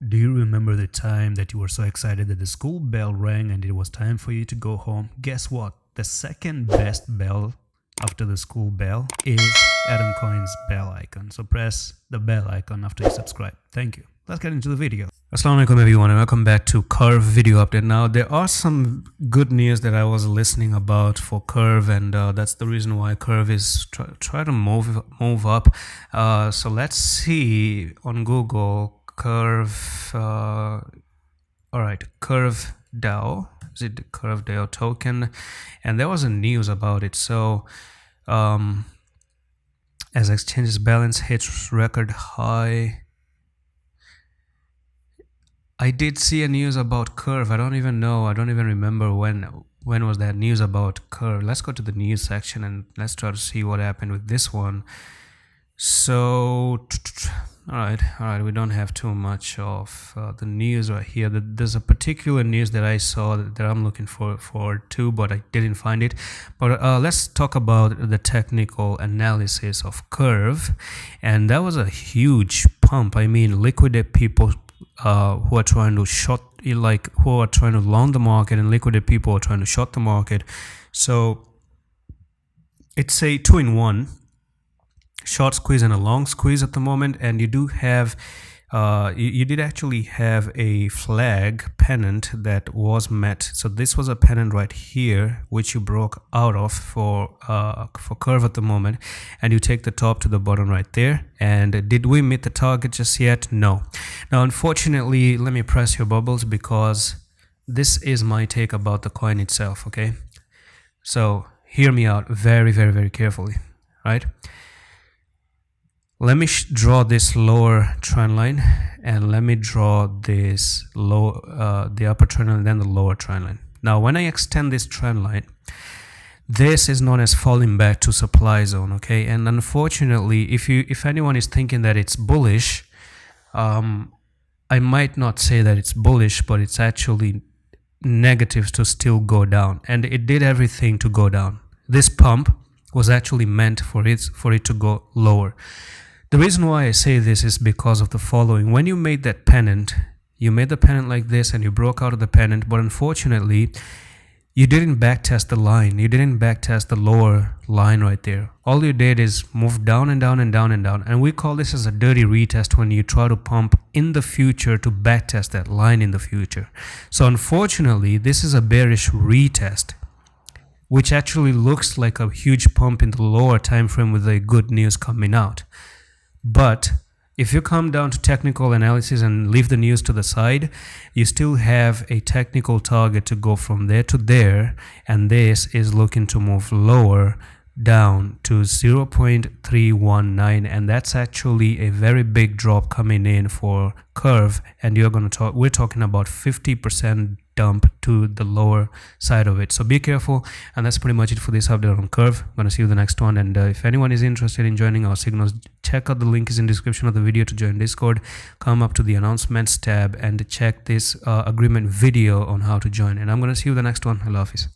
Do you remember the time that you were so excited that the school bell rang and it was time for you to go home? Guess what? The second best bell after the school bell is altcoins bell icon. So press the bell icon after you subscribe. Thank you. Let's get into the video. Assalamu alaikum everyone and welcome back to Curve video update. Now there are some good news that I was listening about for Curve, and that's the reason why Curve is try to move up. So let's see on Google Curve. All right, CURVEDAO. Is it the CURVEDAO token? And there was a news about it. So as exchange's balance hits record high. I did see a news about Curve. I don't even remember when was that news about Curve. Let's go to the news section and let's try to see what happened with this one. So all right, we don't have too much of the news right here. There's a particular news that I saw that I'm looking for too, but I didn't find it. But let's talk about the technical analysis of Curve. And that was a huge pump. I mean, liquidate people who are trying to short, who are trying to long the market, and liquidate people who are trying to short the market. So it's a 2-in-1, short squeeze and a long squeeze at the moment. And you do have you did actually have a flag pennant that was met. So this was a pennant right here which you broke out of for Curve at the moment, and you take the top to the bottom right there. And did we meet the target just yet? No. Now unfortunately, let me press your bubbles because this is my take about the coin itself. Okay, so hear me out very carefully. Right, let me draw this lower trend line, and let me draw this the upper trend line and then the lower trend line. Now when I extend this trend line, this is known as falling back to supply zone. Okay, and unfortunately, if anyone is thinking that it's bullish, I might not say that it's bullish, but it's actually negative to still go down, and it did everything to go down. This pump was actually meant for it to go lower. The reason why I say this is because of the following. When you made that pennant, you made the pennant like this and you broke out of the pennant, but unfortunately, you didn't backtest the line. You didn't backtest the lower line right there. All you did is move down and down and down and down. And we call this as a dirty retest when you try to pump in the future to backtest that line in the future. So unfortunately, this is a bearish retest, which actually looks like a huge pump in the lower time frame with a good news coming out. But if you come down to technical analysis and leave the news to the side, you still have a technical target to go from there to there, and this is looking to move lower down to 0.319, and that's actually a very big drop coming in for Curve. And we're talking about 50% dump to the lower side of it. So be careful, and that's pretty much it for this update on Curve. I'm gonna see you in the next one, and if anyone is interested in joining our signals, check out the link is in the description of the video to join Discord. Come up to the announcements tab and check this agreement video on how to join, and I'm gonna see you in the next one. Allah Hafiz.